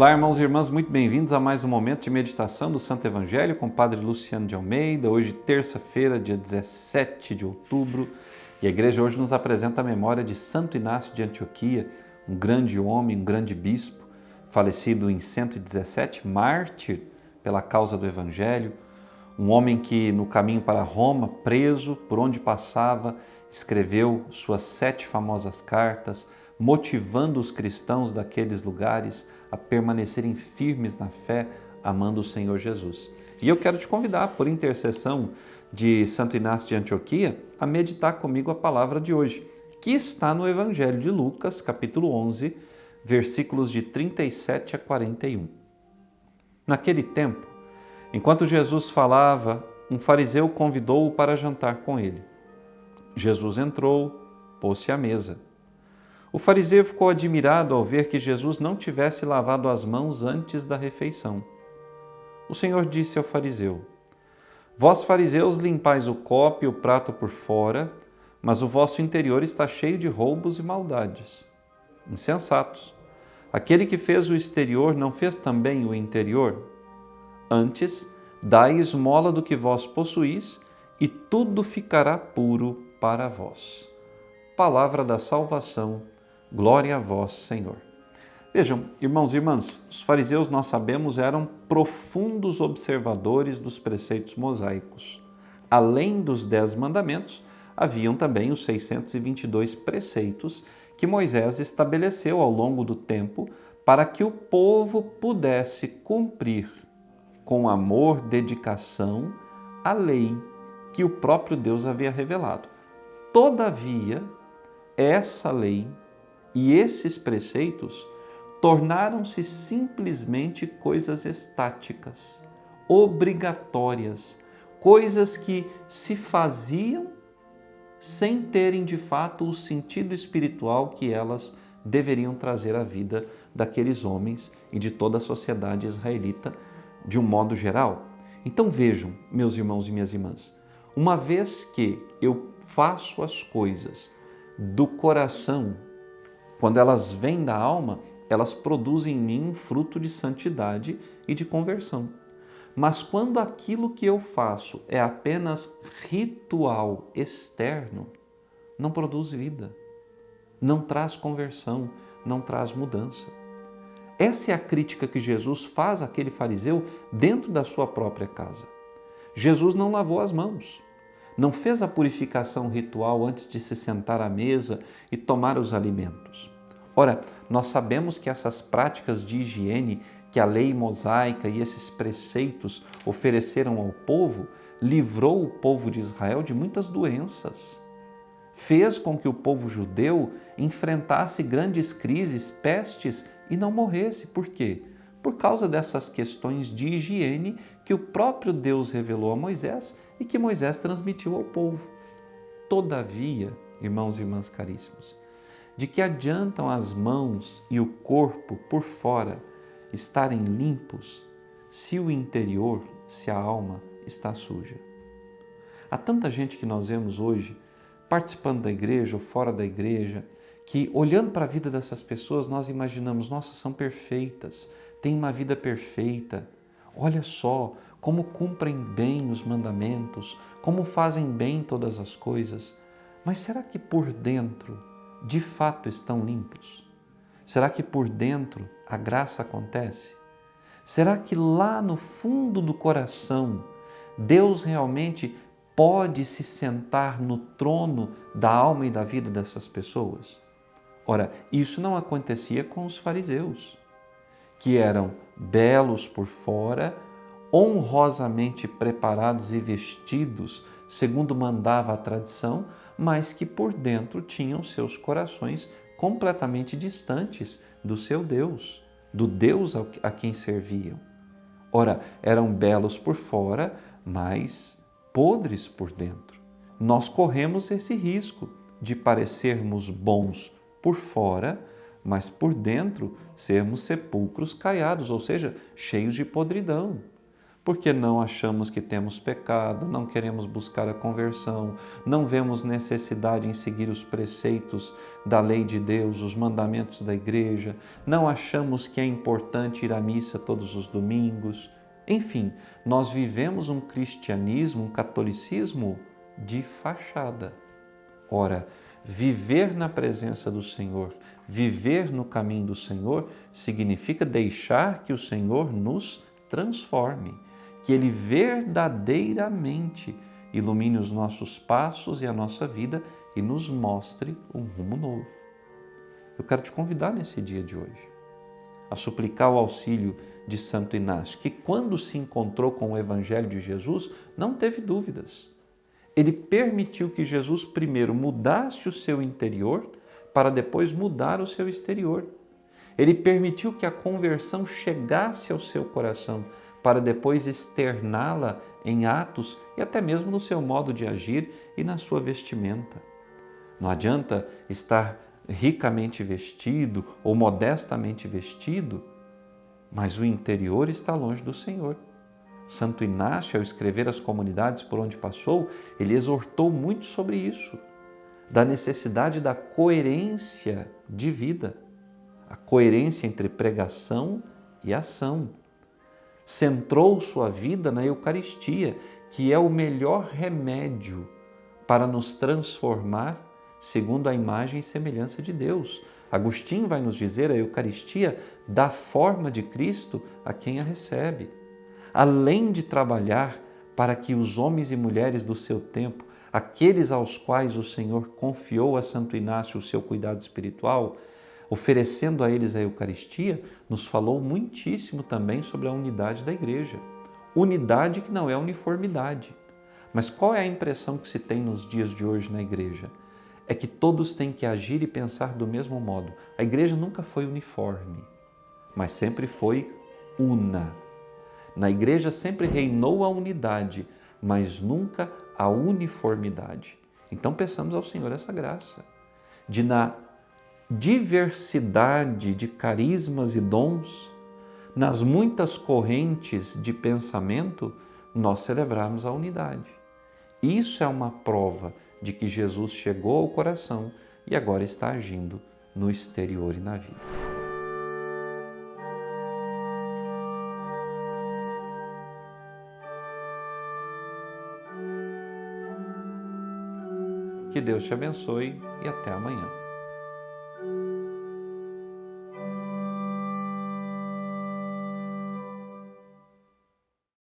Olá, irmãos e irmãs, muito bem-vindos a mais um momento de meditação do Santo Evangelho com o Padre Luciano de Almeida. Hoje, terça-feira, dia 17 de outubro, e a igreja hoje nos apresenta a memória de Santo Inácio de Antioquia, um grande homem, um grande bispo, falecido em 117, mártir pela causa do Evangelho, um homem que no caminho para Roma, preso, por onde passava, escreveu suas 7 famosas cartas, motivando os cristãos daqueles lugares a permanecerem firmes na fé, amando o Senhor Jesus. E eu quero te convidar, por intercessão de Santo Inácio de Antioquia, a meditar comigo a palavra de hoje, que está no Evangelho de Lucas, capítulo 11, versículos de 37 a 41. Naquele tempo, enquanto Jesus falava, um fariseu convidou-o para jantar com ele. Jesus entrou, pôs-se à mesa. O fariseu ficou admirado ao ver que Jesus não tivesse lavado as mãos antes da refeição. O Senhor disse ao fariseu: Vós, fariseus, limpais o copo e o prato por fora, mas o vosso interior está cheio de roubos e maldades. Insensatos! Aquele que fez o exterior não fez também o interior? Antes, dai esmola do que vós possuís, e tudo ficará puro para vós. Palavra da salvação. Glória a vós, Senhor. Vejam, irmãos e irmãs, os fariseus, nós sabemos, eram profundos observadores dos preceitos mosaicos. Além dos 10 mandamentos, haviam também os 622 preceitos que Moisés estabeleceu ao longo do tempo para que o povo pudesse cumprir com amor, dedicação, a lei que o próprio Deus havia revelado. Todavia, essa lei e esses preceitos tornaram-se simplesmente coisas estáticas, obrigatórias, coisas que se faziam sem terem de fato o sentido espiritual que elas deveriam trazer à vida daqueles homens e de toda a sociedade israelita de um modo geral. Então vejam, meus irmãos e minhas irmãs, uma vez que eu faço as coisas do coração, quando elas vêm da alma, elas produzem em mim um fruto de santidade e de conversão. Mas quando aquilo que eu faço é apenas ritual externo, não produz vida, não traz conversão, não traz mudança. Essa é a crítica que Jesus faz àquele fariseu dentro da sua própria casa. Jesus não lavou as mãos, não fez a purificação ritual antes de se sentar à mesa e tomar os alimentos. Ora, nós sabemos que essas práticas de higiene que a lei mosaica e esses preceitos ofereceram ao povo, livrou o povo de Israel de muitas doenças. Fez com que o povo judeu enfrentasse grandes crises, pestes e não morresse. Por quê? Por causa dessas questões de higiene que o próprio Deus revelou a Moisés e que Moisés transmitiu ao povo. Todavia, irmãos e irmãs caríssimos, de que adiantam as mãos e o corpo por fora estarem limpos se o interior, se a alma está suja? Há tanta gente que nós vemos hoje participando da igreja ou fora da igreja, que olhando para a vida dessas pessoas nós imaginamos, nossa, são perfeitas, têm uma vida perfeita, olha só como cumprem bem os mandamentos, como fazem bem todas as coisas, mas será que por dentro de fato estão limpos? Será que por dentro a graça acontece? Será que lá no fundo do coração Deus realmente pode se sentar no trono da alma e da vida dessas pessoas? Ora, isso não acontecia com os fariseus, que eram belos por fora, honrosamente preparados e vestidos, segundo mandava a tradição, mas que por dentro tinham seus corações completamente distantes do seu Deus, do Deus a quem serviam. Ora, eram belos por fora, mas podres por dentro. Nós corremos esse risco de parecermos bons por fora, mas por dentro sermos sepulcros caiados, ou seja, cheios de podridão. porque não achamos que temos pecado, não queremos buscar a conversão, não vemos necessidade em seguir os preceitos da lei de Deus, os mandamentos da igreja, não achamos que é importante ir à missa todos os domingos. Enfim, nós vivemos um cristianismo, um catolicismo de fachada. Ora, viver na presença do Senhor, viver no caminho do Senhor, significa deixar que o Senhor nos transforme, que Ele verdadeiramente ilumine os nossos passos e a nossa vida e nos mostre um rumo novo. Eu quero te convidar nesse dia de hoje a suplicar o auxílio de Santo Inácio, que quando se encontrou com o Evangelho de Jesus, não teve dúvidas. Ele permitiu que Jesus primeiro mudasse o seu interior para depois mudar o seu exterior. Ele permitiu que a conversão chegasse ao seu coração para depois externá-la em atos e até mesmo no seu modo de agir e na sua vestimenta. Não adianta estar ricamente vestido ou modestamente vestido, mas o interior está longe do Senhor. Santo Inácio, ao escrever as comunidades por onde passou, ele exortou muito sobre isso, da necessidade da coerência de vida, a coerência entre pregação e ação. Centrou sua vida na Eucaristia, que é o melhor remédio para nos transformar segundo a imagem e semelhança de Deus. Agostinho vai nos dizer: a Eucaristia dá forma de Cristo a quem a recebe. Além de trabalhar para que os homens e mulheres do seu tempo, aqueles aos quais o Senhor confiou a Santo Inácio o seu cuidado espiritual, oferecendo a eles a Eucaristia, nos falou muitíssimo também sobre a unidade da Igreja. Unidade que não é uniformidade. Mas qual é a impressão que se tem nos dias de hoje na Igreja? É que todos têm que agir e pensar do mesmo modo. A Igreja nunca foi uniforme, mas sempre foi una. Na Igreja sempre reinou a unidade, mas nunca a uniformidade. Então peçamos ao Senhor essa graça, de na diversidade de carismas e dons, nas muitas correntes de pensamento, nós celebrarmos a unidade. Isso é uma prova de que Jesus chegou ao coração e agora está agindo no exterior e na vida. Que Deus te abençoe e até amanhã.